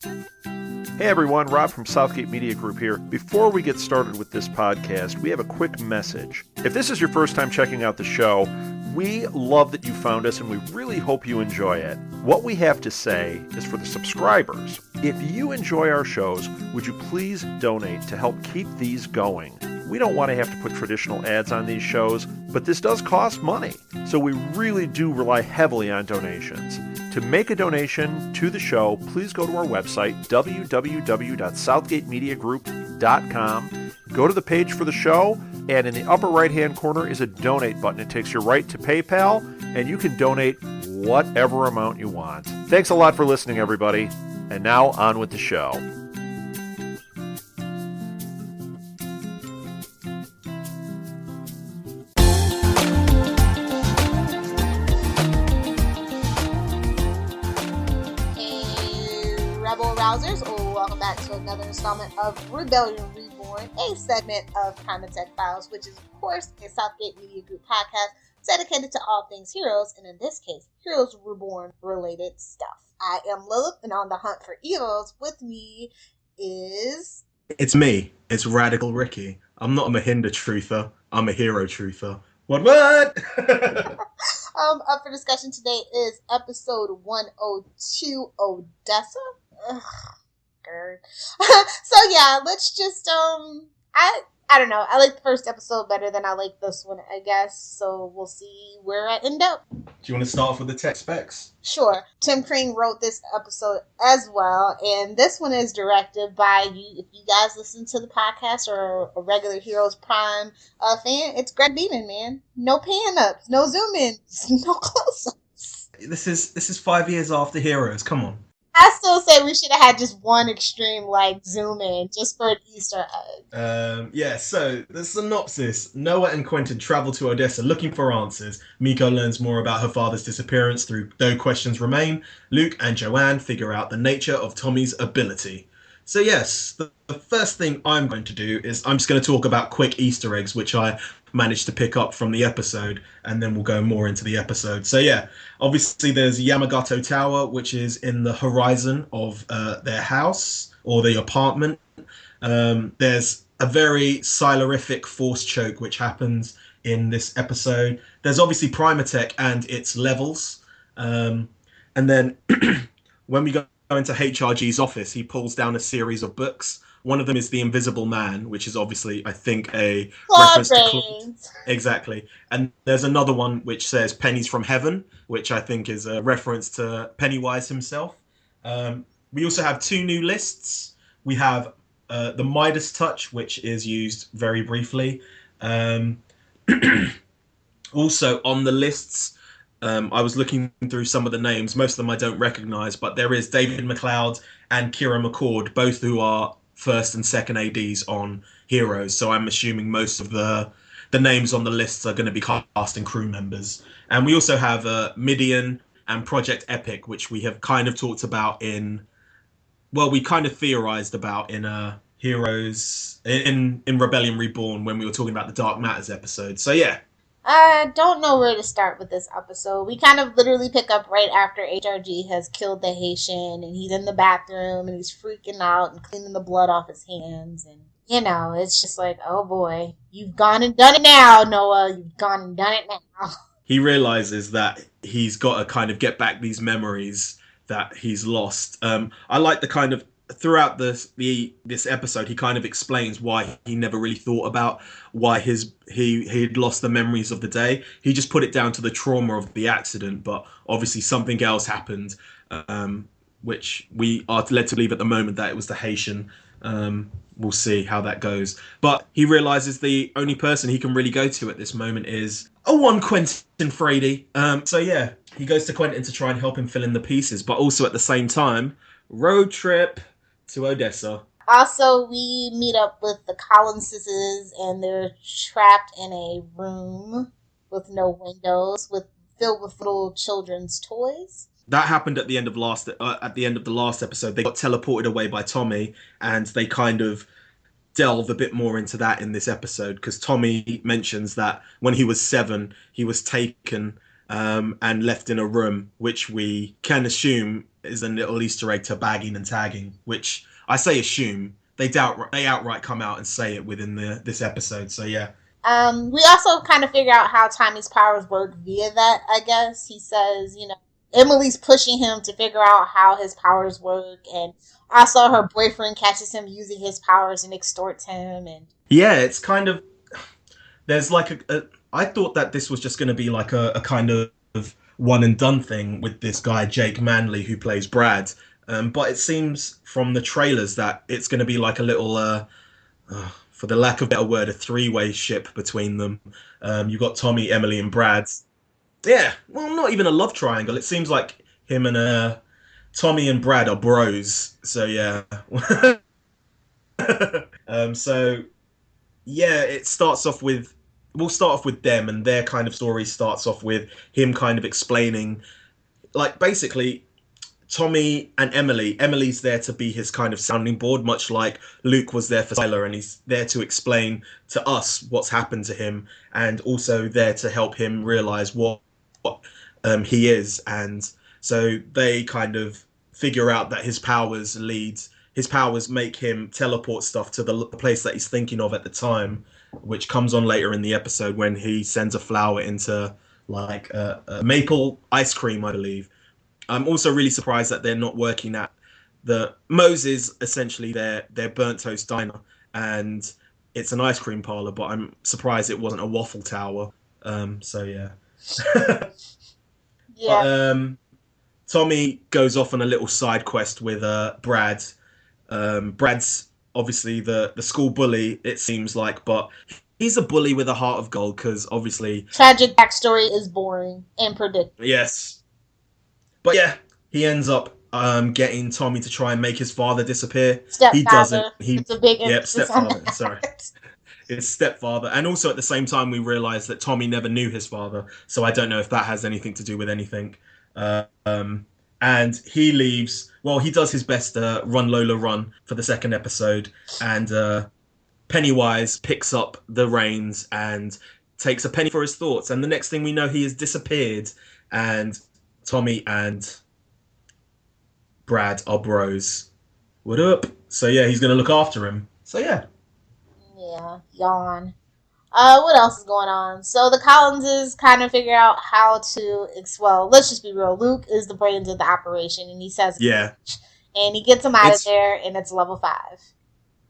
Hey everyone, Rob from Southgate Media Group here. Before we get started with this podcast, we have a quick message. If this is your first time checking out the show, we love that you found us and we really hope you enjoy it. What we have to say is for the subscribers, if you enjoy our shows, would you please donate to help keep these going? We don't want to have to put traditional ads on these shows, but this does cost money, so we really do rely heavily on donations. To make a donation to the show, please go to our website, www.southgatemediagroup.com. Go to the page for the show, and in the upper right-hand corner is a donate button. It takes you right to PayPal, and you can donate whatever amount you want. Thanks a lot for listening, everybody. And now, on with the show. Welcome back to another installment of Rebellion Reborn, a segment of Primatech Files, which is, of course, a Southgate Media Group podcast dedicated to all things Heroes, and in this case, Heroes Reborn related stuff. I am Lilith, and on the hunt for Evos, with me is... It's me. It's Radical Ricky. I'm not a Mohinder truther. I'm a hero truther. What? Up for discussion today is episode 102, Odessa. Ugh. So yeah, let's just I don't know. I like the first episode better than I like this one, I guess. So we'll see where I end up. Do you want to start off with the tech specs? Sure. Tim Crane wrote this episode as well, and this one is directed by you. If you guys listen to the podcast or are a regular Heroes Prime fan, it's Greg Beeman, man. No pan ups, no zoom ins, no close ups. This is 5 years after Heroes. Come on. I still say we should have had just one extreme, zoom in, just for an Easter egg. So the synopsis. Noah and Quentin travel to Odessa looking for answers. Miko learns more about her father's disappearance through Though Questions Remain. Luke and Joanne figure out the nature of Tommy's ability. So yes, the first thing I'm going to do is I'm just going to talk about quick Easter eggs, which I managed to pick up from the episode, and then we'll go more into the episode. So yeah, obviously there's Yamagato Tower, which is in the horizon of their house or the apartment. There's a very silerific force choke which happens in this episode. There's obviously Primatech and its levels. And then when we go into HRG's office, he pulls down a series of books. One of them is The Invisible Man, which is obviously, I think, a reference to Claude. Exactly. And there's another one which says Pennies from Heaven, which I think is a reference to Pennywise himself. We also have two new lists. We have the Midas Touch, which is used very briefly. Also on the lists, I was looking through some of the names. Most of them I don't recognize, but there is David McLeod and Kira McCord, both who are first and second ADs on Heroes. So I'm assuming most of the names on the lists are going to be casting crew members. And we also have Midian and Project Epic, which we have kind of talked about we kind of theorized about in Heroes, in Rebellion Reborn, when we were talking about the Dark Matters episode. So yeah. I don't know where to start with this episode. We kind of literally pick up right after HRG has killed the Haitian, and he's in the bathroom, and he's freaking out and cleaning the blood off his hands. And, it's just like, oh boy, you've gone and done it now, Noah. You've gone and done it now. He realizes that he's got to kind of get back these memories that he's lost. I like the kind of throughout this episode, he kind of explains why he never really thought about why he'd lost the memories of the day. He just put it down to the trauma of the accident, but obviously something else happened, which we are led to believe at the moment that it was the Haitian. We'll see how that goes. But he realizes the only person he can really go to at this moment is one Quentin Frady. So yeah, he goes to Quentin to try and help him fill in the pieces, but also at the same time, road trip to Odessa. Also, we meet up with the Collinses, and they're trapped in a room with no windows, filled with little children's toys. That happened at the end of the last episode. They got teleported away by Tommy, and they kind of delve a bit more into that in this episode, because Tommy mentions that when he was 7, he was taken and left in a room, which we can assume is a little Easter egg to bagging and tagging, which I say assume. They outright come out and say it within this episode. So yeah. We also kind of figure out how Tommy's powers work via that, I guess. He says, Emily's pushing him to figure out how his powers work, and also her boyfriend catches him using his powers and extorts him. And yeah, it's kind of, there's like I thought that this was just going to be like a kind of one and done thing with this guy Jake Manley who plays Brad, but it seems from the trailers that it's going to be like a little for the lack of a better word, a three-way ship between them. You've got Tommy, Emily, and Brad. Yeah, well, not even a love triangle. It seems like him and Tommy and Brad are bros. So yeah. So yeah, it starts off with. We'll start off with them, and their kind of story starts off with him kind of explaining, like, basically, Tommy and Emily's there to be his kind of sounding board, much like Luke was there for Skylar, and he's there to explain to us what's happened to him, and also there to help him realize what he is. And so they kind of figure out that his powers make him teleport stuff to the place that he's thinking of at the time, which comes on later in the episode when he sends a flower into like a maple ice cream, I believe. I'm also really surprised that they're not working at the Moses, essentially their burnt toast diner, and it's an ice cream parlor, but I'm surprised it wasn't a waffle tower. So yeah. yeah. But, Tommy goes off on a little side quest with Brad. Brad's obviously the school bully, it seems like, but he's a bully with a heart of gold because obviously tragic backstory is boring and predictable. Yes. But yeah, he ends up getting Tommy to try and make his father disappear. Stepfather. He doesn't. It's a big emphasis on stepfather. that. Sorry. It's stepfather. And also at the same time, we realise that Tommy never knew his father. So I don't know if that has anything to do with anything. And he leaves. Well, he does his best Run Lola Run for the second episode. And Pennywise picks up the reins and takes a penny for his thoughts. And the next thing we know, he has disappeared. And Tommy and Brad are bros. What up? So yeah, he's going to look after him. So yeah. Yeah, yawn. What else is going on? So the Collinses kind of figure out how to, well, let's just be real. Luke is the brains of the operation, and he says, yeah. And he gets him out of there, and it's level 5.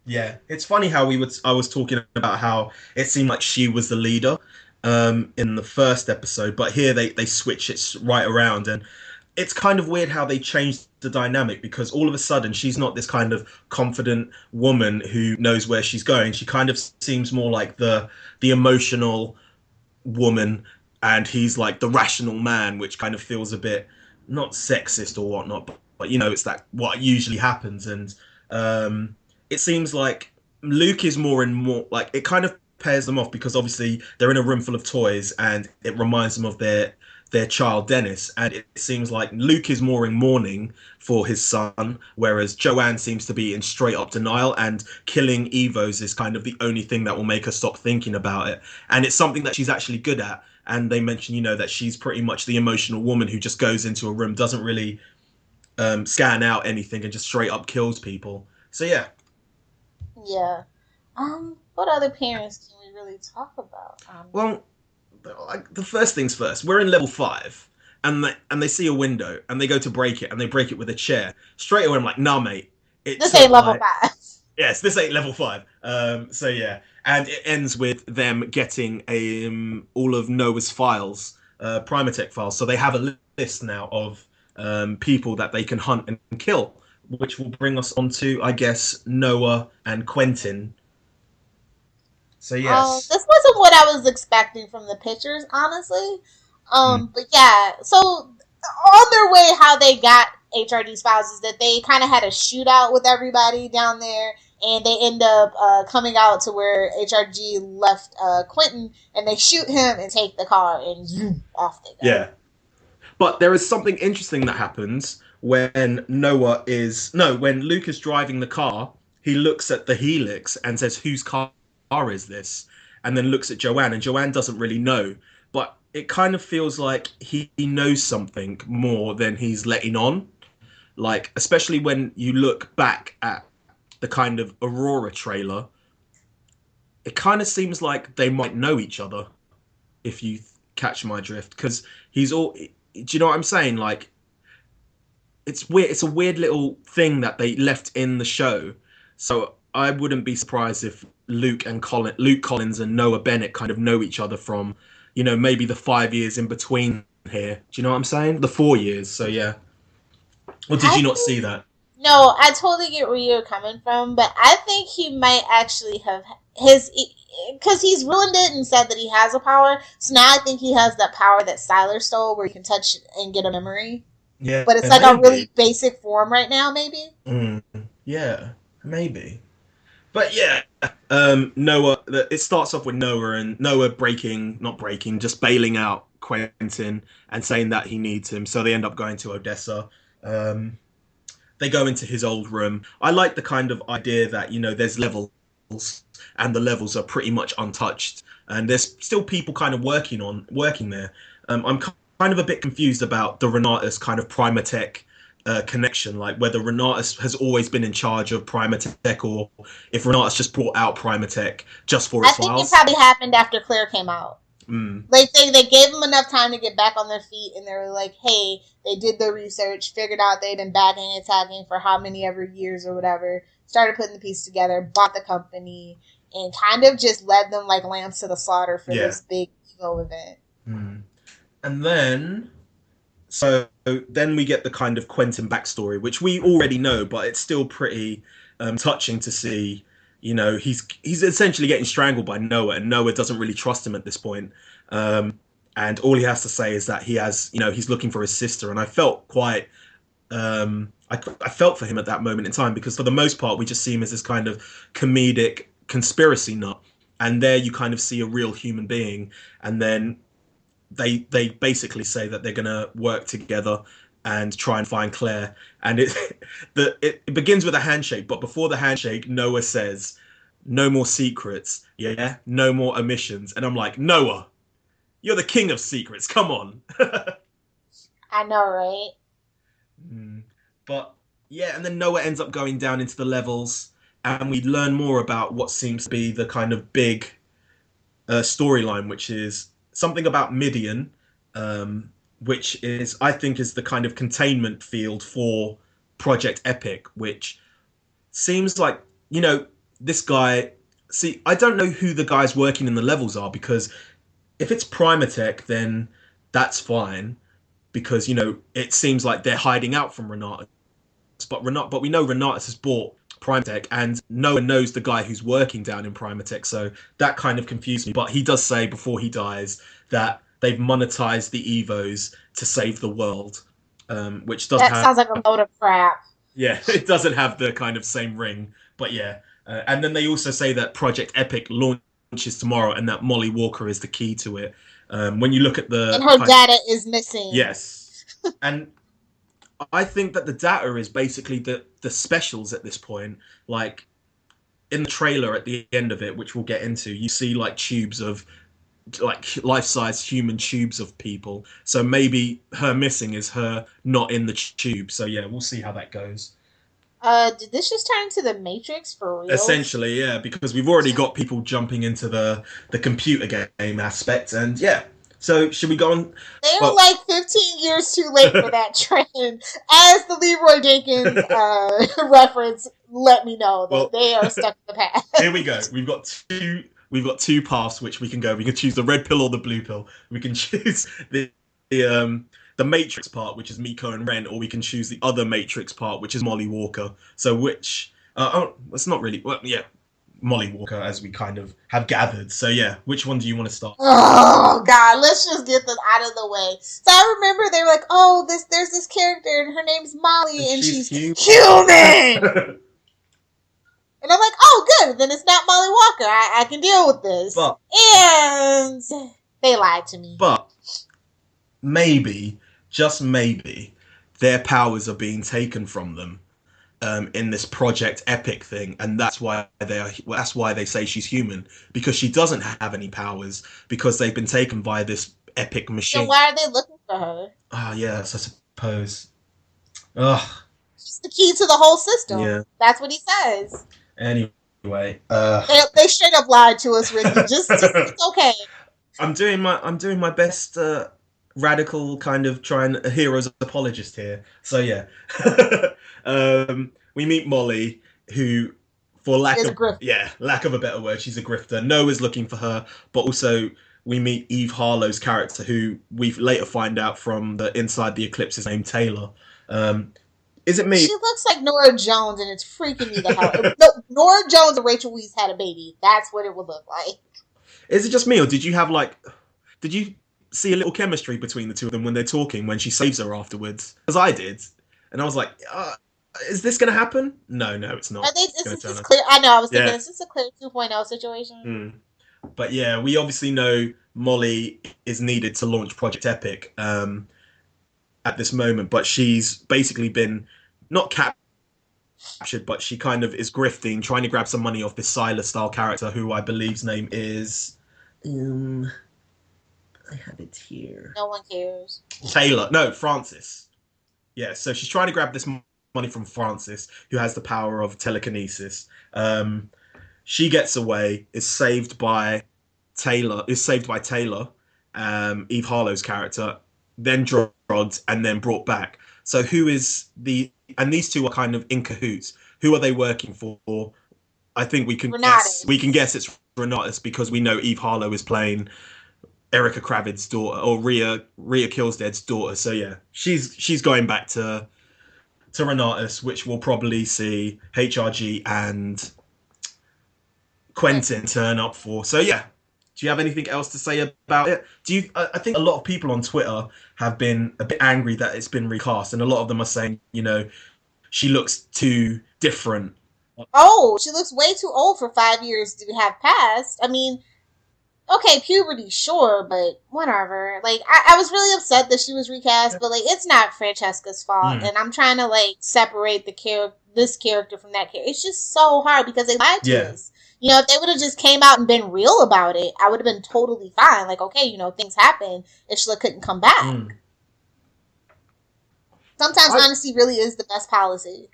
Yeah, it's funny how I was talking about how it seemed like she was the leader in the first episode, but here they switch it right around, and it's kind of weird how they changed the dynamic, because all of a sudden she's not this kind of confident woman who knows where she's going. She kind of seems more like the emotional woman, and he's like the rational man, which kind of feels a bit not sexist or whatnot, but it's that what usually happens. And it seems like Luke is more and more like, it kind of pairs them off, because obviously they're in a room full of toys and it reminds them of their child Dennis, and it seems like Luke is more in mourning for his son, whereas Joanne seems to be in straight up denial, and killing Evos is kind of the only thing that will make her stop thinking about it. And it's something that she's actually good at, and they mention that she's pretty much the emotional woman who just goes into a room, doesn't really scan out anything, and just straight up kills people. So yeah. What other parents can we really talk about? Well, the first things first, we're in level 5, and they see a window, and they go to break it, and they break it with a chair. Straight away, I'm like, nah, mate. This ain't level 5. Yes, this ain't level 5. So yeah, and it ends with them getting all of Noah's files, Primatech files. So they have a list now of people that they can hunt and kill, which will bring us on to, I guess, Noah and Quentin. So yes. This wasn't what I was expecting from the pictures, honestly. But yeah, so on their way, how they got HRD's files is that they kind of had a shootout with everybody down there, and they end up coming out to where HRG left Quentin, and they shoot him and take the car, and zoom, off they go. Yeah. But there is something interesting that happens when Luke is driving the car. He looks at the Helix and says, "Whose car is this?" And then looks at Joanne, and Joanne doesn't really know, but it kind of feels like he knows something more than he's letting on. like, especially when you look back at the kind of Aurora trailer, it kind of seems like they might know each other, if you catch my drift, because he's all. Do you know what I'm saying? Like, it's weird. It's a weird little thing that they left in the show. So I wouldn't be surprised if Luke Collins and Noah Bennett kind of know each other from, maybe the 5 years in between here. Do you know what I'm saying? The 4 years. So yeah. Or did you not see that? No, I totally get where you're coming from, but I think he might actually have because he's ruined it and said that he has a power. So now I think he has that power that Styler stole, where you can touch and get a memory. Yeah, but it's like maybe. A really basic form right now, maybe. Yeah, maybe. But yeah, Noah. It starts off with Noah just bailing out Quentin and saying that he needs him. So they end up going to Odessa. They go into his old room. I like the kind of idea that, there's levels and the levels are pretty much untouched. And there's still people kind of working there. I'm kind of a bit confused about the Renautus kind of Primatech connection, like whether Renautus has always been in charge of Primatech or if Renautus just brought out Primatech just for its files. I think it probably happened after Claire came out. Like they gave them enough time to get back on their feet, and they were like, hey, they did the research, figured out they'd been bagging and tagging for how many ever years or whatever, started putting the pieces together, bought the company, and kind of just led them like lambs to the slaughter for this big ego event. And then we get the kind of Quentin backstory, which we already know, but it's still pretty touching to see. He's essentially getting strangled by Noah, and Noah doesn't really trust him at this point. And all he has to say is that he's looking for his sister. And I felt quite, I felt for him at that moment in time, because for the most part, we just see him as this kind of comedic conspiracy nut. And there you kind of see a real human being. And then they basically say that they're going to work together and try and find Claire. And it begins with a handshake, but before the handshake, Noah says, no more secrets, no more omissions. And I'm like, Noah, you're the king of secrets, come on. I know, right? But yeah, and then Noah ends up going down into the levels, and we learn more about what seems to be the kind of big storyline, which is something about Midian, which I think is the kind of containment field for Project Epic, which seems like, this guy... See, I don't know who the guys working in the levels are, because if it's Primatech, then that's fine, because, it seems like they're hiding out from Renautus. But we know Renautus has bought Primatech, and no one knows the guy who's working down in Primatech, so that kind of confused me. But he does say before he dies that they've monetized the Evos to save the world, which does sounds like a load of crap. Yeah, it doesn't have the kind of same ring, but yeah. And then they also say that Project Epic launches tomorrow, and that Molly Walker is the key to it. When you look at and her data is missing. Yes, and I think that the data is basically the specials at this point. Like in the trailer at the end of it, which we'll get into, you see like tubes of like life-size human tubes of people. So maybe her missing is her not in the tube. So yeah, we'll see how that goes. Did this just turn into the Matrix for real? Essentially, yeah, because we've already got people jumping into the computer game aspect, and yeah. So should we go on? They were like 15 years too late for that trend. As the Leeroy Jenkins reference let me know that they are stuck in the past. Here we go. We've got two paths which we can go. We can choose the red pill or the blue pill. We can choose the Matrix part, which is Miko and Ren, or we can choose the other Matrix part, which is Molly Walker. So which... it's not really... Well, yeah, Molly Walker, as we kind of have gathered. So yeah, which one do you want to start? Oh, God, let's just get this out of the way. So I remember they were like, oh, there's this character, and her name's Molly, and she's human! And I'm like, oh, good, then it's not Molly Walker. I can deal with this. And they lied to me. But maybe... just maybe, their powers are being taken from them in this Project Epic thing, and that's why they say she's human, because she doesn't have any powers, because they've been taken by this epic machine. So why are they looking for her? Oh yes, I suppose. Ugh. He's the key to the whole system. Yeah. That's what he says. Anyway, they straight up lied to us, Ricky. Just it's okay. I'm doing my best radical kind of trying a hero's apologist here. So yeah, we meet Molly, who, for lack of a better word, she's a grifter. Noah's looking for her, but also we meet Eve Harlow's character, who we later find out from the Inside the Eclipse is named Taylor. Is it me? She looks like Nora Jones, and it's freaking me the hell. No, Nora Jones and Rachel Weisz had a baby. That's what it would look like. Is it just me, or did you see a little chemistry between the two of them when they're talking, when she saves her afterwards? Because I did, and I was like, is this going to happen? No, it's not. Is this clear? I know, I was thinking, is this a clear 2.0 situation? But yeah, we obviously know Molly is needed to launch Project Epic at this moment, but she's basically been, not captured, but she kind of is grifting, trying to grab some money off this Silas-style character, who I believe's name is... I have it here. No one cares. Taylor. No, Francis. Yeah, so she's trying to grab this money from Francis, who has the power of telekinesis. She gets away, is saved by Taylor, Eve Harlow's character, then drugged, and then brought back. So who is and these two are kind of in cahoots. Who are they working for? I think we can guess it's Renautus, because we know Eve Harlow is playing Erica Kravid's daughter, or Rhea Killsdead's daughter. So yeah, she's going back to Renautus, which will probably see HRG and Quentin turn up for. So yeah, do you have anything else to say about it? I think a lot of people on Twitter have been a bit angry that it's been recast, and a lot of them are saying, she looks too different. Oh, she looks way too old for 5 years to have passed. I mean, okay, puberty, sure, but whatever. Like, I was really upset that she was recast, but, like, it's not Francesca's fault, and I'm trying to, like, separate this character from that character. It's just so hard because they lied to us. If they would have just came out and been real about it, I would have been totally fine. Like, okay, things happen. Ishla couldn't come back. Sometimes honesty really is the best policy.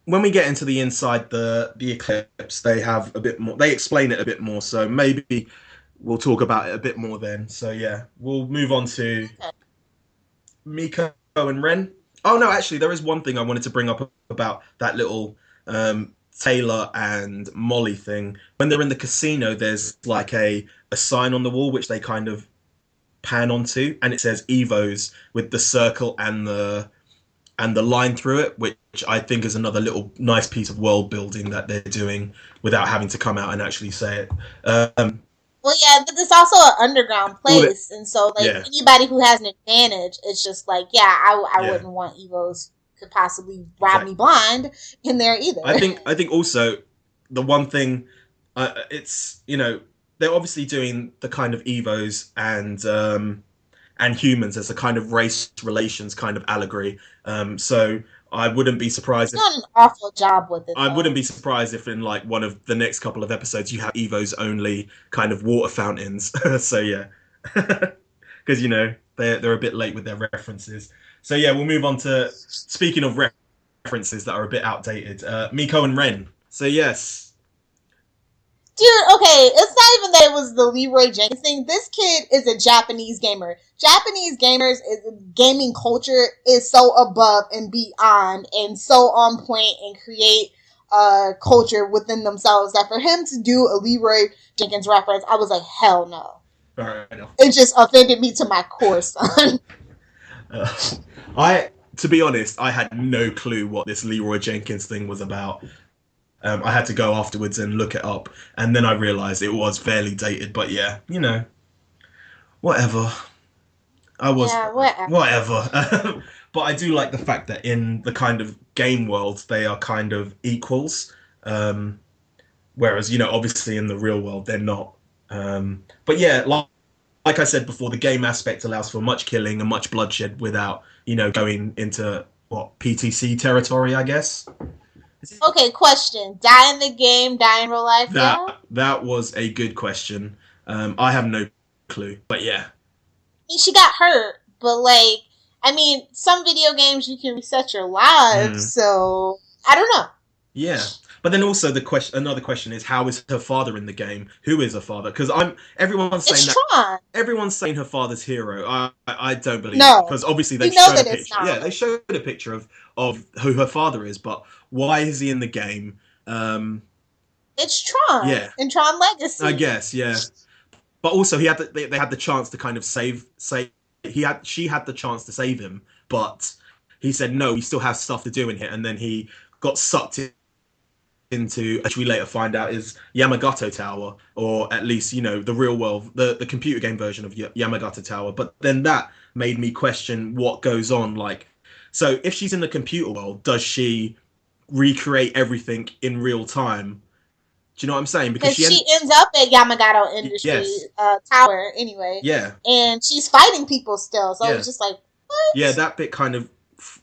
When we get into the Inside the Eclipse, they have a bit more. They explain it a bit more, so maybe we'll talk about it a bit more then. So yeah, we'll move on to Miko and Ren. Oh no, actually, there is one thing I wanted to bring up about that little Taylor and Molly thing. When they're in the casino, there's like a sign on the wall which they kind of pan onto, and it says Evos with the circle and the line through it, which I think is another little nice piece of world building that they're doing without having to come out and actually say it. Well, yeah, but it's also an underground place, and so anybody who has an advantage, it's just like, I wouldn't want Evos could possibly rob me blind in there either. I think also the one thing, it's they're obviously doing the kind of Evos and humans as a kind of race relations kind of allegory. So I wouldn't be surprised. It's done an awful job with it. I wouldn't be surprised if in like one of the next couple of episodes you have Evos only kind of water fountains. So yeah, because they're a bit late with their references. So yeah, we'll move on to, speaking of references that are a bit outdated, Miko and Ren. So yes. Dude, okay, it's not even that it was the Leeroy Jenkins thing. This kid is a Japanese gamer. Japanese gaming culture is so above and beyond and so on point and create culture within themselves that for him to do a Leeroy Jenkins reference, I was like, hell no. All right, it just offended me to my core, son. To be honest, I had no clue what this Leeroy Jenkins thing was about. I had to go afterwards and look it up, and then I realised it was fairly dated. But yeah, whatever. Whatever. But I do like the fact that in the kind of game world, they are kind of equals. Whereas, obviously in the real world, they're not. But yeah, like I said before, the game aspect allows for much killing and much bloodshed without, going into PTC territory, I guess. Okay, question. Die in the game, die in real life? That was a good question. I have no clue, but yeah. She got hurt, but I mean, some video games you can reset your lives, so I don't know. Yeah. But then also another question is, how is her father in the game? Who is her father? Because everyone's saying It's that Tron. everyone's saying her father's Hero. I don't believe it, No, because obviously we they've know shown a that it's picture. Yeah, not. they showed a picture of who her father is, but why is he in the game? It's Tron Yeah, in Tron I Legacy. guess, yeah. But also they had the chance to kind of save she had the chance to save him, but he said no, he still has stuff to do in here, and then he got sucked into, which we later find out is Yamagata Tower, or at least, you know, the real world, the computer game version of Yamagata Tower. But then that made me question what goes on. Like, so if she's in the computer world, does she recreate everything in real time? Do you know what I'm saying? Because Because she ends up at Yamagata Industry yes, Tower anyway, yeah, and she's fighting people still. So yeah, it's just like, yeah. what? That bit kind of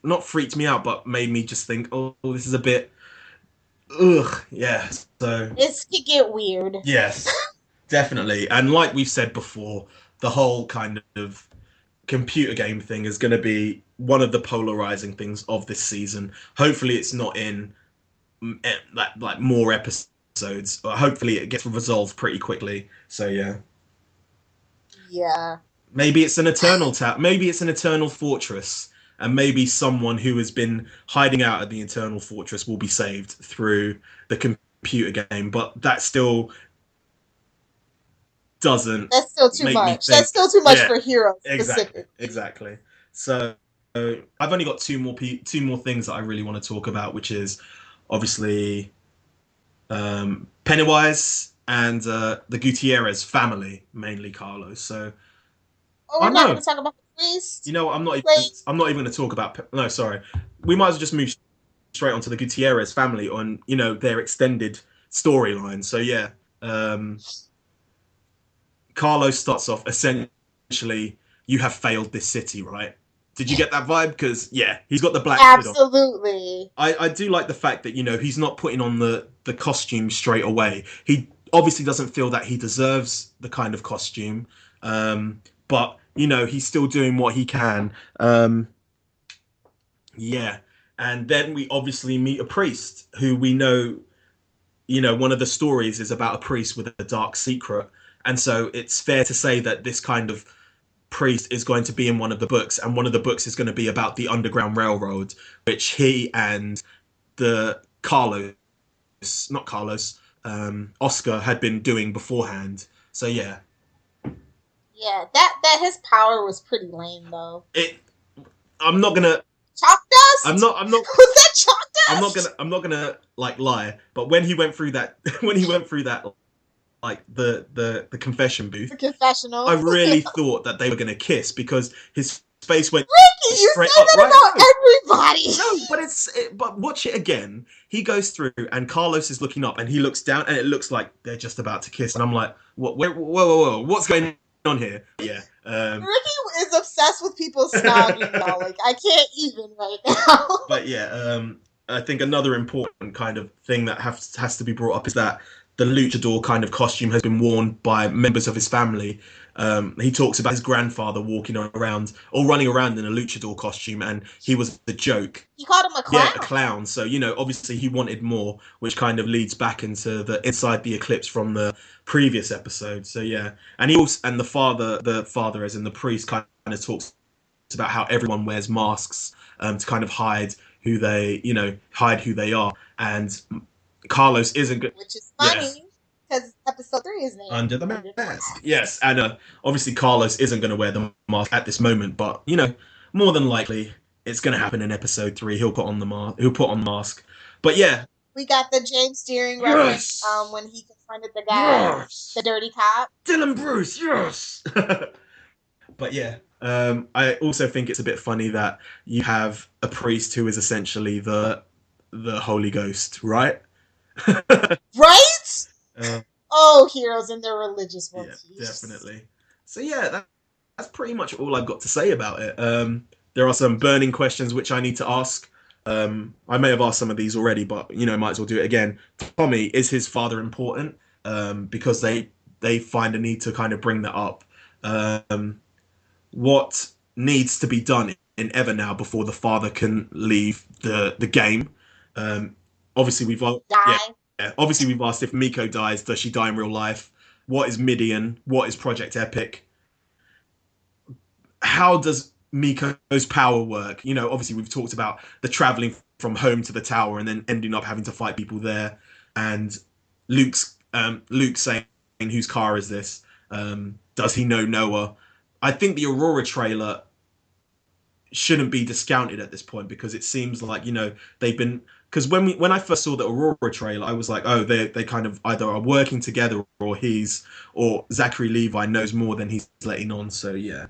not freaked me out, but made me just think, oh, this is a bit, ugh, yeah. So It could get weird. yes, definitely. And like we've said before, the whole kind of computer game thing is going to be one of the polarizing things of this season. Hopefully, it's not in like more episodes. Hopefully, it gets resolved pretty quickly. So yeah, Yeah. maybe it's an eternal maybe it's an eternal fortress, and maybe someone who has been hiding out at the eternal fortress will be saved through the computer game. But that still doesn't That's still too make me much. That's think. still too much Yeah, for Heroes exactly, specifically. exactly. So I've only got two more things that I really want to talk about, which is obviously Pennywise and the Gutierrez family, mainly Carlos. So Oh, I we're not going know, to talk about the priest. you know, Wait, I'm not even going to talk about. No, sorry. We might as well just move straight onto the Gutierrez family on, you know, their extended storyline. So yeah, um, Carlos starts off essentially, you have failed this city, right? Did you get that vibe? Because yeah, he's got the black hood on. absolutely. I do like the fact that, you know, he's not putting on the costume straight away. He obviously doesn't feel that he deserves the kind of costume, but you know, he's still doing what he can. Yeah, and then we obviously meet a priest who we know, you know, one of the stories is about a priest with a dark secret, and so it's fair to say that this kind of priest is going to be in one of the books, and one of the books is going to be about the Underground Railroad, which he and the not Carlos, Oscar had been doing beforehand. So yeah, Yeah, that his power was pretty lame though. it. I'm not gonna. Chalk I'm dust? not. I'm not. Was that chalk dust? I'm not gonna like lie. But when he went through that, when he went through that, like the confession booth, The I confessional. really thought that they were gonna kiss because his face went Ricky, you straight said up. that Right? about No, everybody. no, but but watch it again. He goes through, and Carlos is looking up, and he looks down, and it looks like they're just about to kiss. And I'm like, what? Whoa, what's going on here? Yeah. Ricky is obsessed with people snogging, y'all. Like, I can't even right now. But yeah, I think another important kind of thing that has to be brought up is that the luchador kind of costume has been worn by members of his family. He talks about his grandfather walking around or running around in a luchador costume, and he was the joke. He called him a clown. Yeah, a clown. So, you know, obviously he wanted more, which kind of leads back into the Inside the Eclipse from the previous episode. So yeah, and he also, and the father as in the priest, kind of talks about how everyone wears masks to kind of hide who they, you know, hide who they are. And Carlos isn't good. Which is Yes. funny because episode 3 is named Under the mask. Yes, and obviously Carlos isn't going to wear the mask at this moment, but you know, more than likely it's going to happen in episode 3. He'll put on the mask. He'll put on the mask. But yeah, We got the James Deering Yes! reference when he confronted the guy, yes, the dirty cop. Dylan Bruce. Yes. But yeah, I also think it's a bit funny that you have a priest who is essentially the Holy Ghost, right? Right? Uh, Oh, heroes and their religious yeah, ones. definitely. So yeah, that's pretty much all I've got to say about it. There are some burning questions which I need to ask. I may have asked some of these already, but you know, might as well do it again. Tommy, is his father important? Because they find a need to kind of bring that up. What needs to be done in Evernow before the father can leave the game. Obviously, Die. obviously we've asked if Miko dies, does she die in real life? What is Midian? What is Project Epic? How does Miko's power work? You know, obviously we've talked about the traveling from home to the tower and then ending up having to fight people there, and Luke saying, "Whose car is this? Does he know Noah?" I think the Aurora trailer shouldn't be discounted at this point, because it seems like, you know, they've been, because when I first saw the Aurora trailer, I was like, oh, they kind of either are working together, or Zachary Levi knows more than he's letting on. So yeah.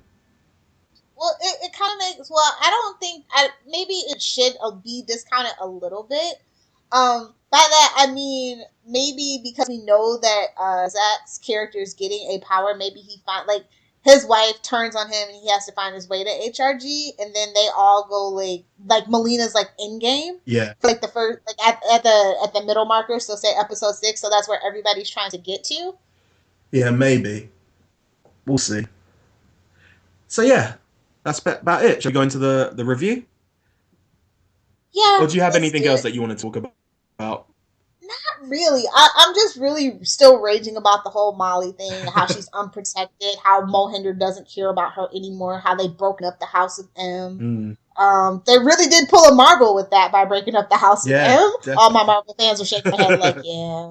Well, it kind of makes, well, I don't think, maybe it should be discounted a little bit. By that, I mean, maybe because we know that Zach's character is getting a power, maybe he like, his wife turns on him and he has to find his way to HRG, and then they all go like Melina's like in game. Yeah. For like the first, like at the middle marker, so say episode 6, so that's where everybody's trying to get to. Yeah, maybe. We'll see. So yeah, that's about it. Shall we go into the review? Yeah. Or do you have anything else that you want to talk about? Not really. I'm just really still raging about the whole Molly thing, how she's unprotected, how Mohinder doesn't care about her anymore, how they've broken up the House of M. They really did pull a Marvel with that by breaking up the House of M. Definitely. All my Marvel fans were shaking their head like, yeah.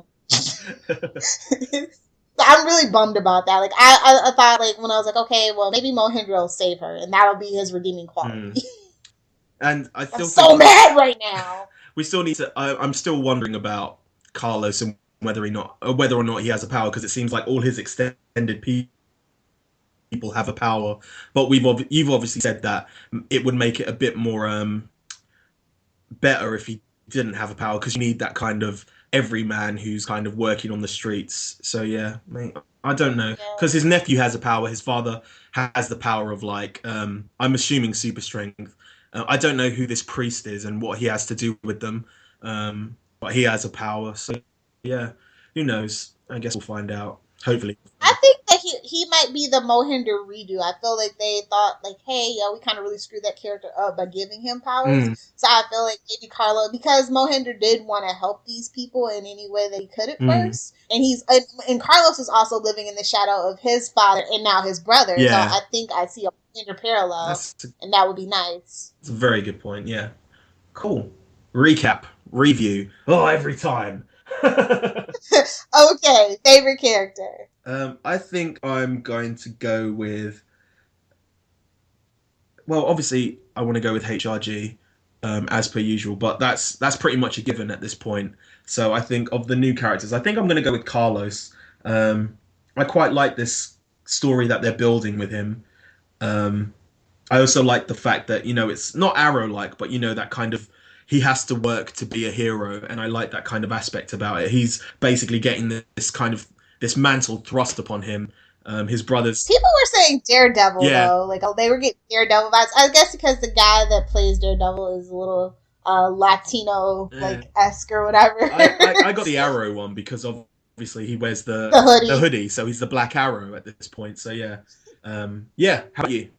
I'm really bummed about that. Like, I thought, like, when I was like, okay, well, maybe Mohinder will save her, and that'll be his redeeming quality. And I'm so mad right now. We still need to. I'm still wondering about Carlos and whether or not he has a power, because it seems like all his extended people have a power. But you've obviously said that it would make it a bit more better if he didn't have a power, because you need that kind of everyman who's kind of working on the streets. So yeah, mate, I don't know, because his nephew has a power. His father has the power of, like, I'm assuming super strength. I don't know who this priest is and what he has to do with them, but he has a power. So yeah, who knows? I guess we'll find out. Hopefully. I think that he might be the Mohinder redo. I feel like they thought, like, hey, we kind of really screwed that character up by giving him powers. So I feel like maybe Carlo, because Mohinder did want to help these people in any way that he could at first, and Carlos is also living in the shadow of his father and now his brother. Yeah. So I think I see a Mohinder parallel, and that would be nice. It's a very good point. Yeah, cool. Recap, review. Oh, every time. Okay, favorite character. I think I'm going to go with, well, obviously I want to go with HRG, as per usual, but that's pretty much a given at this point. So I think of the new characters, I think I'm going to go with Carlos. I quite like this story that they're building with him. I also like the fact that, you know, it's not Arrow-like, but, you know, that kind of, he has to work to be a hero, and I like that kind of aspect about it. He's basically getting this mantle thrust upon him. His brothers. People were saying Daredevil, though. Like, they were getting Daredevil vibes. I guess because the guy that plays Daredevil is a little Latino, like, esque or whatever. I got the Arrow one because obviously he wears the hoodie, so he's the Black Arrow at this point. So yeah, yeah. How about you?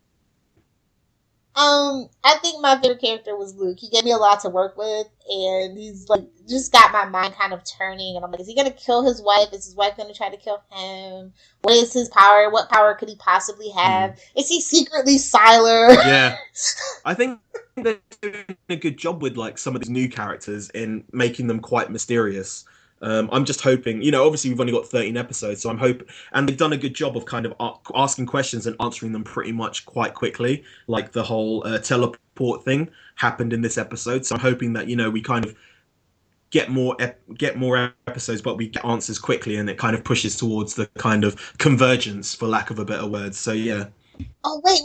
I think my favorite character was Luke. He gave me a lot to work with, and he's like just got my mind kind of turning. And I'm like, is he gonna kill his wife? Is his wife gonna try to kill him? What is his power? What power could he possibly have? Is he secretly Siler? Yeah, I think they're doing a good job with, like, some of these new characters in making them quite mysterious. I'm just hoping, you know, obviously we've only got 13 episodes, so I'm hoping, and they've done a good job of kind of asking questions and answering them pretty much quite quickly. Like the whole teleport thing happened in this episode, so I'm hoping that, you know, we kind of get more episodes, but we get answers quickly, and it kind of pushes towards the kind of convergence, for lack of a better word. So yeah. Oh, wait.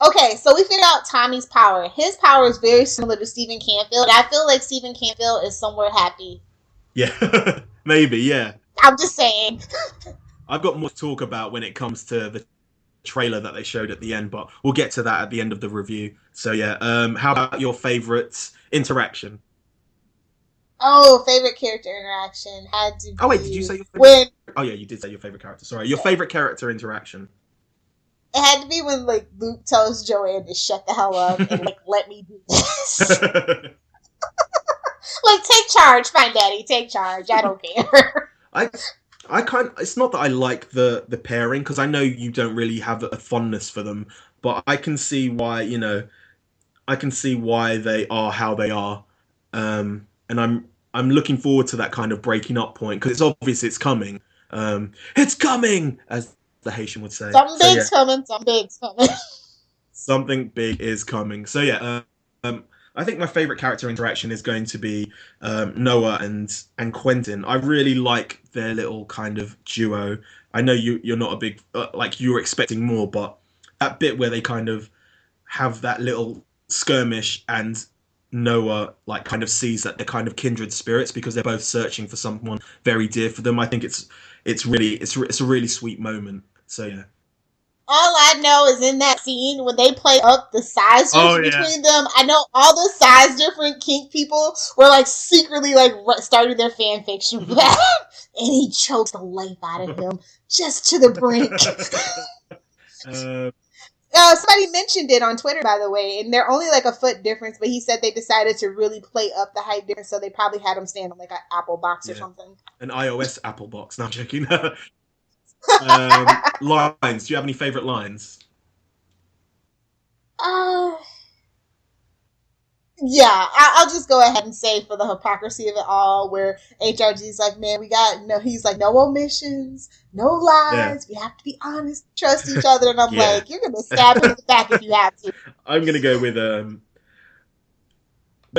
Okay, so we figured out Tommy's power. His power is very similar to Stephen Canfield. I feel like Stephen Canfield is somewhere happy. Yeah, maybe, yeah. I'm just saying. I've got more to talk about when it comes to the trailer that they showed at the end, but we'll get to that at the end of the review. So yeah, how about your favourite interaction? Oh, favorite character interaction had to be... Oh wait, did you say your favourite? Oh yeah, you did say your favourite character. Sorry, your favourite character interaction. It had to be when like Luke tells Joanne to shut the hell up and like let me do this. Like, take charge, fine, Daddy, take charge. I don't care. I kind. It's not that I like the pairing, because I know you don't really have a fondness for them, but I can see why, I can see why they are how they are, and I'm looking forward to that kind of breaking up point, because it's obvious it's coming. It's coming, as the Haitian would say. Something big's coming. Something big's coming. Something big is coming. So yeah, I think my favorite character interaction is going to be Noah and Quentin. I really like their little kind of duo. I know you're not a big like, you were expecting more, but that bit where they kind of have that little skirmish and Noah like kind of sees that they're kind of kindred spirits because they're both searching for someone very dear for them. I think it's a really sweet moment. So yeah. All I know is in that scene when they play up the size difference between them, I know all the size different kink people were like secretly like starting their fan fiction for that, and he choked the life out of him just to the brink. Somebody mentioned it on Twitter, by the way, and they're only like a foot difference, but he said they decided to really play up the height difference, so they probably had him stand on like an Apple box or something. An iOS Apple box. Not joking. Lines. Do you have any favorite lines? Yeah, I'll just go ahead and say, for the hypocrisy of it all, where HRG's like, man, he's like, no omissions, no lies, we have to be honest, trust each other, and I'm like, you're gonna stab him in the back if you have to. I'm gonna go with where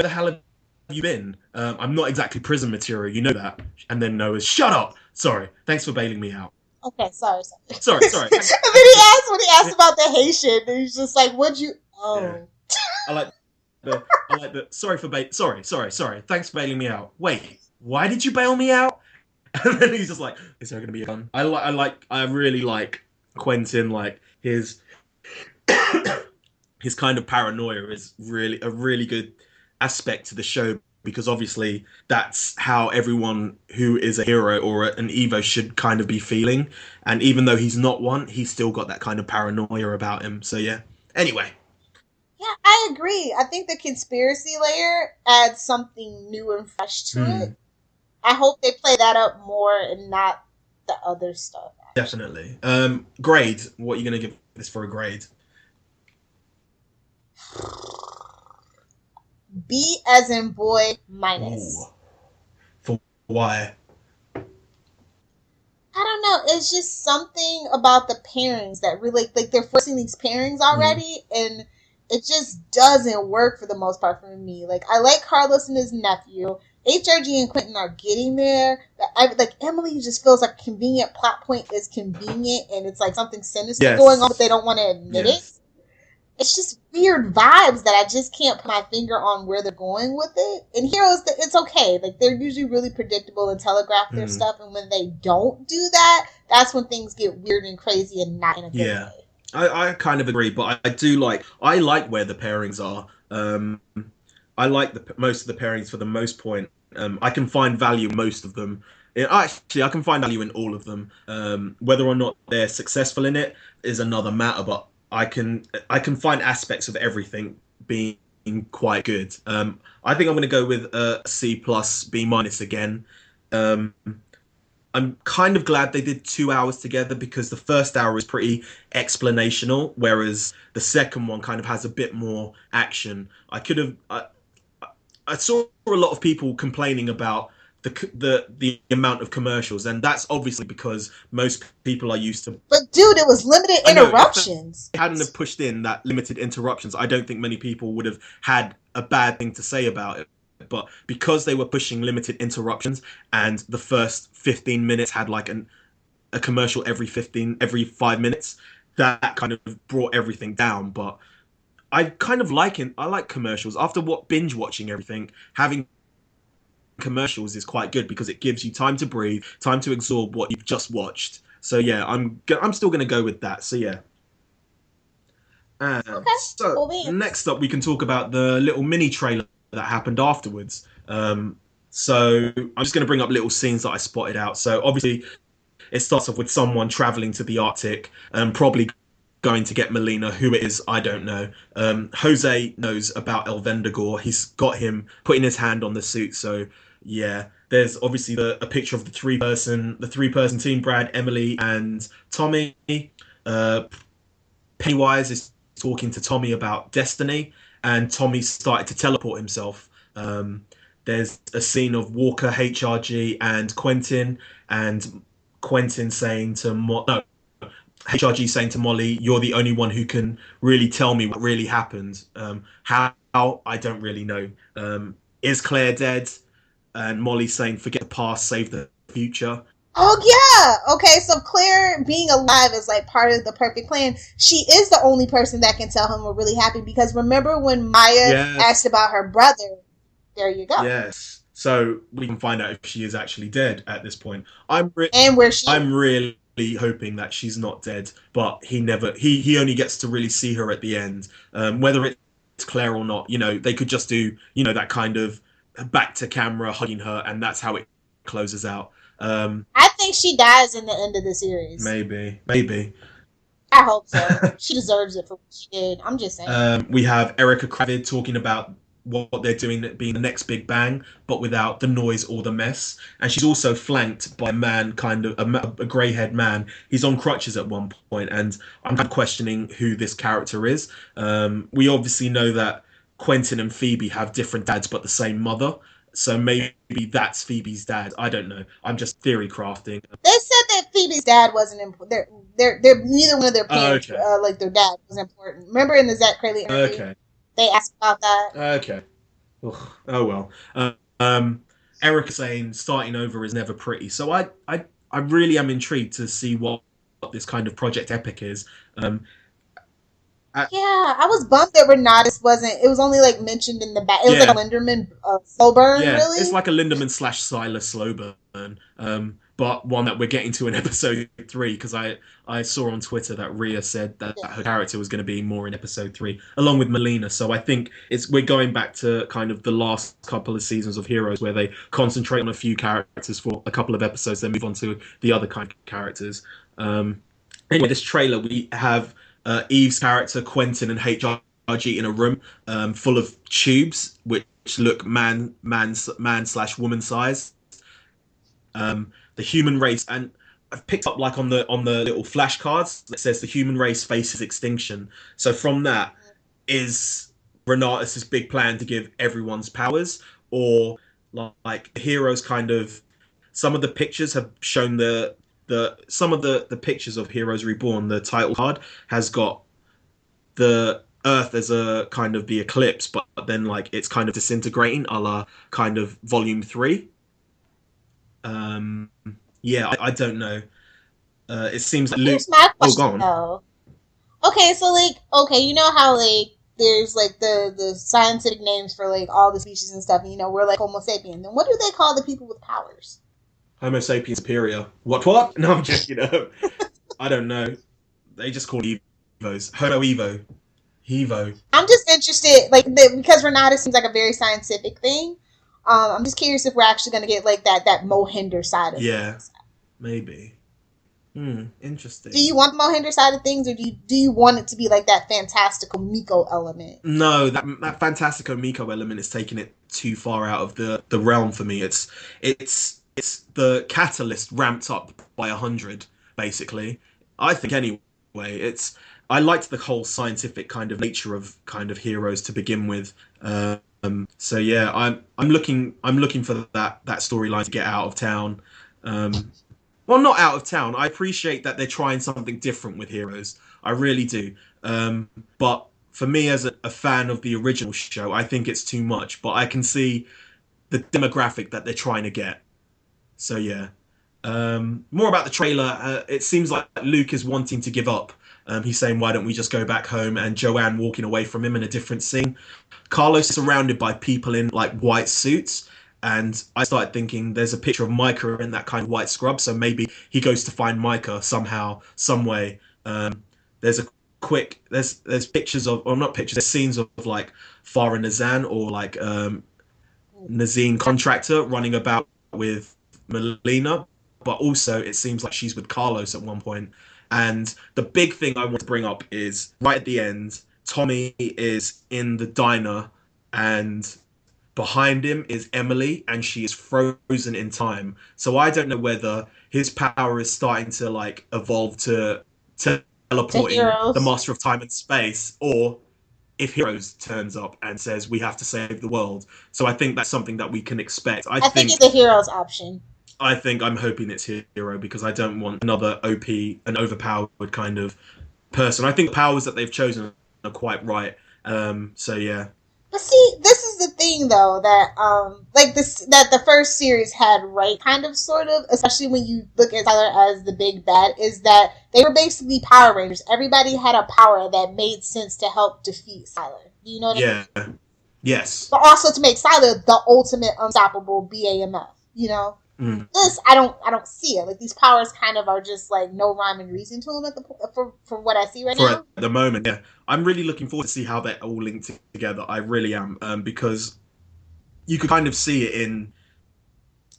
the hell have you been? I'm not exactly prison material, you know that. And then Noah's, shut up! Sorry, thanks for bailing me out. Okay, sorry. Sorry. And then when he asked about the Haitian, he's just like, what'd you... Oh. Yeah. I like the sorry. Thanks for bailing me out. Wait, why did you bail me out? And then he's just like, is there going to be a gun? I really like Quentin, like his kind of paranoia is really a really good aspect to the show, because obviously that's how everyone who is a hero or an Evo should kind of be feeling. And even though he's not one, he's still got that kind of paranoia about him. So yeah. Anyway. Yeah, I agree. I think the conspiracy layer adds something new and fresh to it. I hope they play that up more and not the other stuff. Definitely. Grade. What are you going to give this for a grade? B as in boy minus. Ooh. For why? I don't know. It's just something about the pairings that really, like, they're forcing these pairings already, and it just doesn't work for the most part for me. Like, I like Carlos and his nephew. HRG and Quentin are getting there. But Emily just feels like a convenient plot point is convenient, and it's like something sinister going on, but they don't want to admit it. It's just weird vibes that I just can't put my finger on where they're going with it. And Heroes, it's okay. Like, they're usually really predictable and telegraph their stuff, and when they don't do that, that's when things get weird and crazy and not in a good way. I kind of agree, but I like where the pairings are. I like most of the pairings for the most point. I can find value in most of them. Actually, I can find value in all of them. Whether or not they're successful in it is another matter, but I can find aspects of everything being quite good. I think I'm going to go with a C+, B- again. I'm kind of glad they did 2 hours together, because the first hour is pretty explanational, whereas the second one kind of has a bit more action. I saw a lot of people complaining about the amount of commercials, and that's obviously because most people are used to. But dude, it was limited interruptions. If they hadn't have pushed in that limited interruptions, I don't think many people would have had a bad thing to say about it. But because they were pushing limited interruptions, and the first 15 minutes had like a commercial every 5 minutes, that kind of brought everything down. But I kind of like commercials. After binge watching everything, having commercials is quite good, because it gives you time to breathe, time to absorb what you've just watched. So yeah, I'm still going to go with that. So yeah. So next up, we can talk about the little mini trailer that happened afterwards. So I'm just going to bring up little scenes that I spotted out. So obviously, it starts off with someone traveling to the Arctic, probably going to get Melina. Who it is, I don't know. Jose knows about El Vendigor. He's got him putting his hand on the suit. So yeah, there's obviously a picture of the three-person team: Brad, Emily, and Tommy. Pennywise is talking to Tommy about Destiny, and Tommy started to teleport himself. There's a scene of Walker, HRG, and Quentin saying to HRG saying to Molly, "You're the only one who can really tell me what really happened." How, I don't really know. Is Claire dead? And Molly saying, "Forget the past, save the future." Oh yeah. Okay, so Claire being alive is like part of the perfect plan. She is the only person that can tell him we're really happy, because remember when Maya asked about her brother? There you go. Yes. So we can find out if she is actually dead at this point. I'm really hoping that she's not dead, but he only gets to really see her at the end. Whether it's Claire or not, they could just do, that kind of back to camera hugging her, and that's how it closes out. I think she dies in the end of the series. Maybe. I hope so. She deserves it for what she did. I'm just saying. We have Erica Kravid talking about what they're doing being the next Big Bang, but without the noise or the mess. And she's also flanked by a man, a grey-haired man. He's on crutches at one point, and I'm kind of questioning who this character is. We obviously know that Quentin and Phoebe have different dads, but the same mother. So maybe that's Phoebe's dad. I don't know. I'm just theory crafting. They said that Phoebe's dad wasn't important. They're neither one of their parents, like their dad, was important. Remember in the Zach Crayley interview? Okay. They asked about that. Okay. Oh well. Erica saying starting over is never pretty. So I really am intrigued to see what this kind of Project Epic is. I was bummed that Renautus wasn't. It was only like mentioned in the back. It was like a Linderman slow burn. Yeah, really. It's like a Linderman / Silas slow burn. But one that we're getting to in episode 3, because I saw on Twitter that Rhea said that her character was going to be more in episode 3, along with Melina. So I think we're going back to kind of the last couple of seasons of Heroes, where they concentrate on a few characters for a couple of episodes, then move on to the other kind of characters. Anyway, this trailer, we have Eve's character, Quentin, and HRG in a room full of tubes, which look man/woman size. The human race, and I've picked up like on the little flashcards that says the human race faces extinction. So from that, is Renautus' big plan to give everyone's powers, or like the heroes kind of? Some of the pictures have shown some of the pictures of Heroes Reborn. The title card has got the Earth as a kind of the eclipse, but then like it's kind of disintegrating, a la kind of Volume 3. I don't know. It seems like Here's my question, though. Okay, so you know how there's like the scientific names for like all the species and stuff, and we're like Homo sapien. Then what do they call the people with powers? Homo sapiens superior. What? No, I'm joking. I don't know. They just call Evos. Homo Evo. Evo. I'm just interested, because Renautus seems like a very scientific thing. I'm just curious if we're actually going to get like that Mohinder side of things. Maybe. Interesting. Do you want the Mohinder side of things, or do you want it to be like that fantastical Miko element? No, that fantastical Miko element is taking it too far out of the realm for me. It's the catalyst ramped up by 100, basically. I think anyway. I liked the whole scientific kind of nature of kind of Heroes to begin with. So yeah, I'm looking for that storyline to get out of town. Well, not out of town. I appreciate that they're trying something different with Heroes. I really do. But for me, as a fan of the original show, I think it's too much. But I can see the demographic that they're trying to get. So yeah. More about the trailer. It seems like Luke is wanting to give up. He's saying, why don't we just go back home? And Joanne walking away from him in a different scene. Carlos is surrounded by people in like white suits. And I started thinking there's a picture of Micah in that kind of white scrub. So maybe he goes to find Micah somehow, some way. There's pictures of, or not pictures, there's scenes of like Farah Nazan or like Nazine Contractor running about with Melina. But also it seems like she's with Carlos at one point. And the big thing I want to bring up is right at the end, Tommy is in the diner, and behind him is Emily, and she is frozen in time. So I don't know whether his power is starting to like evolve to To teleporting the Heroes. Master of Time and Space, or if Heroes turns up and says we have to save the world. So I think that's something that we can expect. I think it's a Heroes option. I'm hoping it's Hero, because I don't want another OP, an overpowered kind of person. I think the powers that they've chosen are quite right. So yeah. But see, this is the thing though that like this that the first series had right, kind of sort of, especially when you look at Tyler as the big bad, is that they were basically Power Rangers. Everybody had a power that made sense to help defeat Sylar. Do you know what I mean? Yes. But also to make Sylar the ultimate unstoppable BAMF, you know? Mm. This I don't see it. Like these powers kind of are just like no rhyme and reason to them at for what I see right now. At the moment, yeah. I'm really looking forward to see how they're all linked together. I really am, because you could kind of see it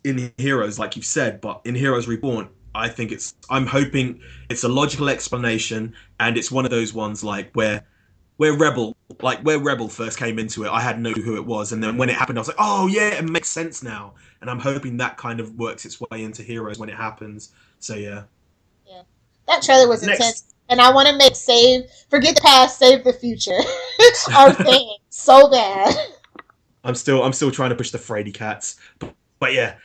in Heroes, like you've said, but in Heroes Reborn, I'm hoping it's a logical explanation, and it's one of those ones like where Rebel first came into it, I had no clue who it was, and then when it happened, I was like, oh yeah, it makes sense now. And I'm hoping that kind of works its way into Heroes when it happens. So yeah. Yeah. That trailer was Next. intense. And I want to make forget the past, save the future. Our thing. So bad. I'm still trying to push the Frady cats. But yeah,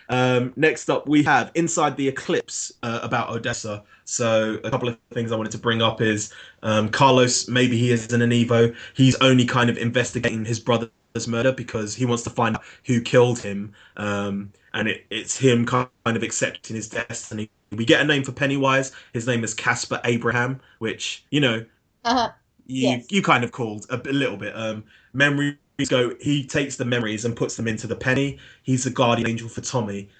next up we have Inside the Eclipse, about Odessa. So a couple of things I wanted to bring up is Carlos, maybe he isn't an Evo. He's only kind of investigating his brother's murder because he wants to find out who killed him. And it's him kind of accepting his destiny. We get a name for Pennywise. His name is Casper Abraham, which, you know, you kind of called a little bit. Memories go. He takes the memories and puts them into the penny. He's the guardian angel for Tommy.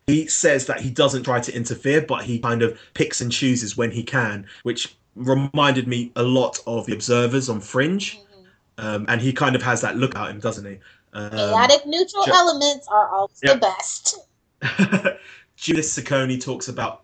He says that he doesn't try to interfere, but he kind of picks and chooses when he can, which reminded me a lot of the observers on Fringe. And he kind of has that look about him, doesn't he? Chaotic neutral elements are always the best. Judith Ciccone talks about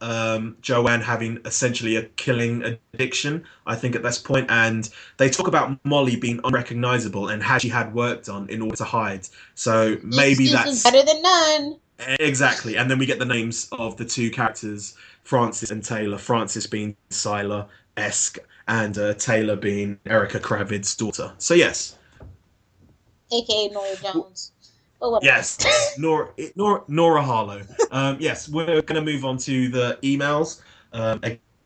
Joanne having essentially a killing addiction, I think, at this point, and they talk about Molly being unrecognizable and had she had work done in order to hide. So maybe that's better than none. Exactly. And then we get the names of the two characters, Francis and Taylor. Francis being Sylar-esque, and Taylor being Erica Kravid's daughter. So yes. AKA Nora Jones. Yes, Nora Harlow. Yes, we're going to move on to the emails.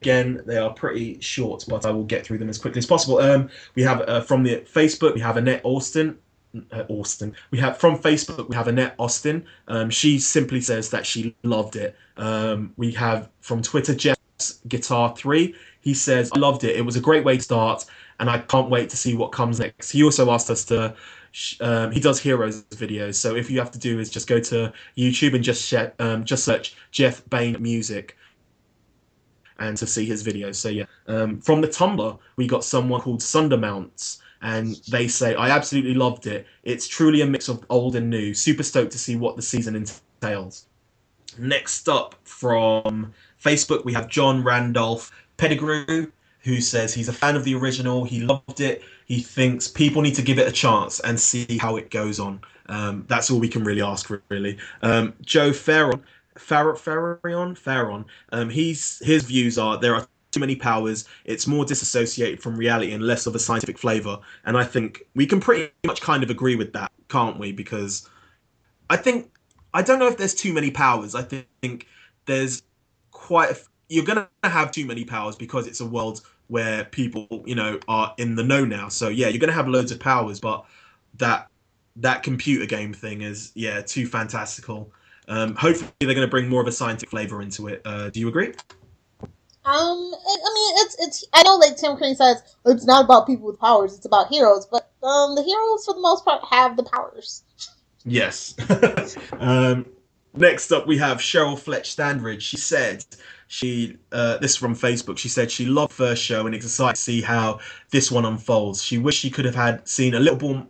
Again, they are pretty short, but I will get through them as quickly as possible. We have from the Facebook, we have Annette Austin. We have from Facebook, we have Annette Austin. She simply says that she loved it. We have from Twitter, Jeff's Guitar 3. He says, I loved it. It was a great way to start, and I can't wait to see what comes next. He also asked us to. He does Heroes videos, so if you have to do is just go to YouTube and just search Jeff Bain Music and to see his videos. So yeah, from the Tumblr we got someone called Sundermounts, and they say, I absolutely loved it. It's truly a mix of old and new. Super stoked to see what the season entails. Next up from Facebook we have John Randolph Pettigrew, who says he's a fan of the original. He loved it. He thinks people need to give it a chance and see how it goes on. That's all we can really ask for, really. Joe Farron, his views are there are too many powers. It's more disassociated from reality and less of a scientific flavor. And I think we can pretty much kind of agree with that, can't we? Because I don't know if there's too many powers. I think there's you're going to have too many powers because it's a world where people, are in the know now. So yeah, you're going to have loads of powers, but that computer game thing is, too fantastical. Hopefully they're going to bring more of a scientific flavor into it. Do you agree? I mean, it's. I know, like Tim Crane says, it's not about people with powers; it's about heroes. But the heroes, for the most part, have the powers. Yes. Next up, we have Cheryl Fletch Standridge. She said this is from Facebook. She said she loved the first show and is excited to see how this one unfolds. She wished she could have seen a little more,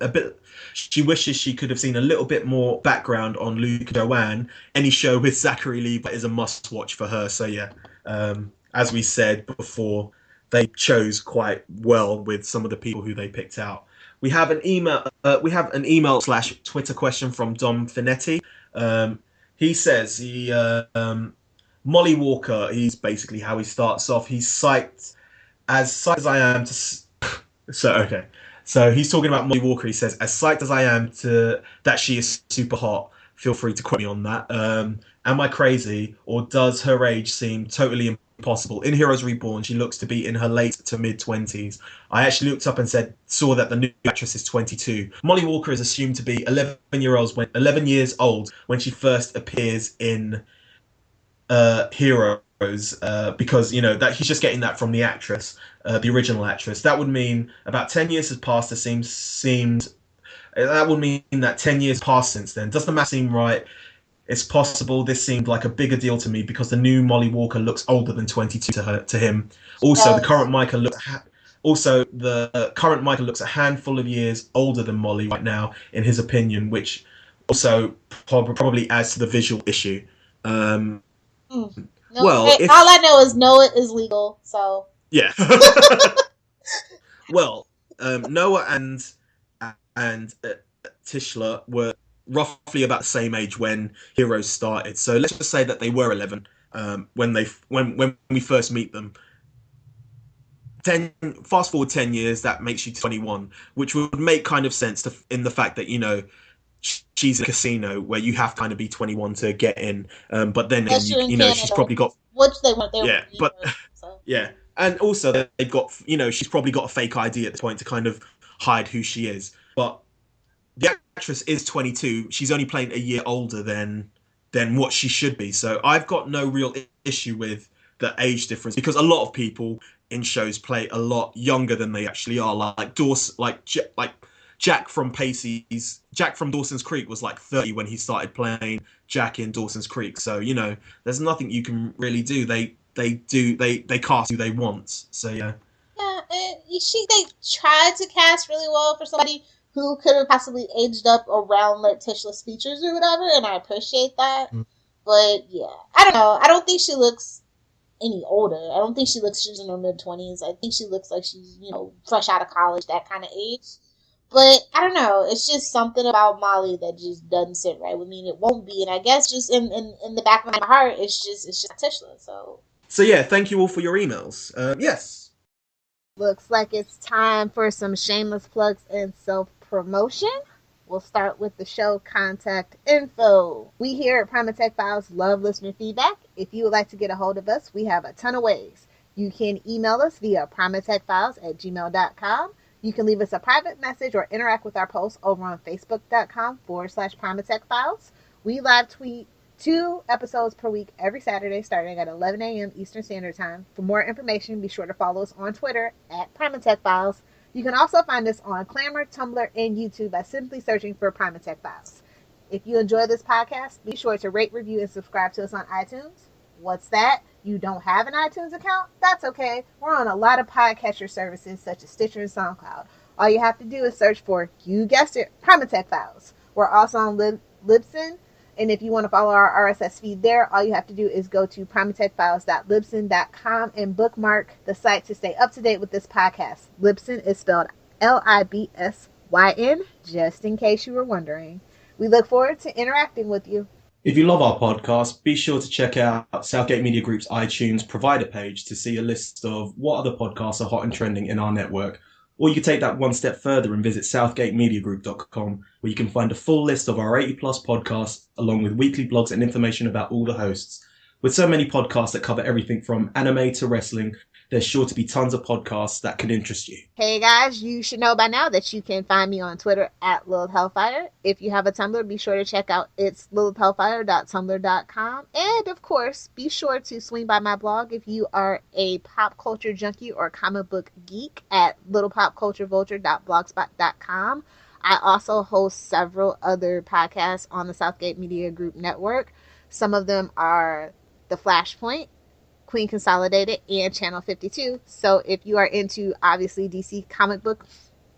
She wishes she could have seen a little bit more background on Luke and Joanne. Any show with Zachary Levi is a must-watch for her. So yeah, as we said before, they chose quite well with some of the people who they picked out. We have an email. We have an email / Twitter question from Dom Finetti. He says Molly Walker. He's basically how he starts off. He's psyched as I am to. So okay. So he's talking about Molly Walker. He says, as psyched as I am to that she is super hot. Feel free to quote me on that. Am I crazy, or does her age seem totally impossible? In Heroes Reborn, she looks to be in her late to mid-20s. I actually looked up and saw that the new actress is 22. Molly Walker is assumed to be 11 years old when she first appears in Heroes, because that he's just getting that from the actress, the original actress. That would mean about 10 years has passed. That would mean that 10 years passed since then. Does the math seem right? It's possible this seemed like a bigger deal to me because the new Molly Walker looks older than 22 to him. Also, the current Micah looks a handful of years older than Molly right now, in his opinion, which also probably adds to the visual issue. No, Well, all I know is Noah is legal, so yeah. Well, Noah and Tishla were roughly about the same age when Heroes started. So let's just say that they were 11 when we first meet them. Fast forward 10 years, that makes you 21, which would make kind of sense in the fact that she's in a casino where you have to kind of be 21 to get in. But then she's probably got, which they weren't there. Yeah, but so. Yeah, and also they've got she's probably got a fake ID at this point to kind of hide who she is. But the actress is 22. She's only playing a year older than what she should be. So I've got no real issue with the age difference, because a lot of people in shows play a lot younger than they actually are. Like Jack from Dawson's Creek was like 30 when he started playing Jack in Dawson's Creek. So there's nothing you can really do. They cast who they want. So yeah. Yeah, they tried to cast really well for somebody who could have possibly aged up around like Tishla's features or whatever, and I appreciate that. But yeah, I don't know. I don't think she looks any older. I don't think she looks she's in her mid-20s. I think she looks like she's fresh out of college, that kind of age. But I don't know. It's just something about Molly that just doesn't sit right with me, and it won't be. And I guess just in the back of my heart, it's just Tishla. So yeah, thank you all for your emails. Yes. Looks like it's time for some shameless plugs and self-promotion. We'll start with the show contact info. We here at Primatech Files love listener feedback. If you would like to get a hold of us, we have a ton of ways. You can email us via primatechfiles@gmail.com. You can leave us a private message or interact with our posts over on facebook.com/primatechfiles. We live tweet 2 episodes per week every Saturday starting at 11 a.m. Eastern Standard Time. For more information, be sure to follow us on Twitter at Primatech Files. You can also find us on Clamor, Tumblr, and YouTube by simply searching for Primatech Files. If you enjoy this podcast, be sure to rate, review, and subscribe to us on iTunes. What's that? You don't have an iTunes account? That's okay. We're on a lot of podcatcher services such as Stitcher and SoundCloud. All you have to do is search for, you guessed it, Primatech Files. We're also on Libsyn. And if you want to follow our RSS feed there, all you have to do is go to primatechfiles.libsyn.com and bookmark the site to stay up to date with this podcast. Libsyn is spelled Libsyn, just in case you were wondering. We look forward to interacting with you. If you love our podcast, be sure to check out Southgate Media Group's iTunes provider page to see a list of what other podcasts are hot and trending in our network. Or you can take that one step further and visit southgatemediagroup.com, where you can find a full list of our 80-plus podcasts, along with weekly blogs and information about all the hosts. With so many podcasts that cover everything from anime to wrestling, there's sure to be tons of podcasts that could interest you. Hey guys, you should know by now that you can find me on Twitter at Lilith Hellfire. If you have a Tumblr, be sure to check out it's lilithhellfire.tumblr.com. And of course, be sure to swing by my blog if you are a pop culture junkie or comic book geek at littlepopculturevulture.blogspot.com. I also host several other podcasts on the Southgate Media Group network. Some of them are The Flashpoint, Queen Consolidated, and Channel 52. So if you are into, obviously, DC comic book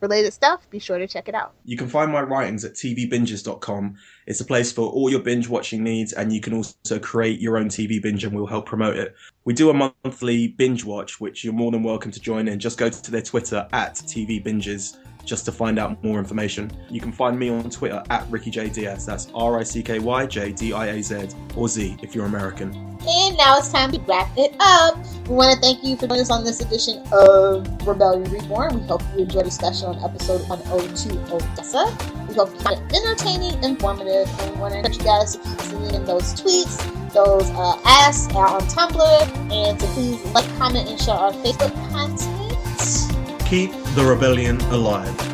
related stuff, be sure to check it out. You can find my writings at tvbinges.com. It's a place for all your binge watching needs, and you can also create your own TV binge and we'll help promote it. We do a monthly binge watch, which you're more than welcome to join in. Just go to their Twitter at tvbinges just to find out more information. You can find me on Twitter at RickyJDiaz. That's RickyJDiaz, or Z if you're American. And now it's time to wrap it up. We want to thank you for joining us on this edition of Rebellion Reborn. We hope you enjoyed the discussion on episode 102 Odessa. We hope you found it entertaining, informative, and we want to encourage you guys to keep sending in those tweets, those asks on Tumblr, and to please like, comment, and share our Facebook content. Keep the rebellion alive.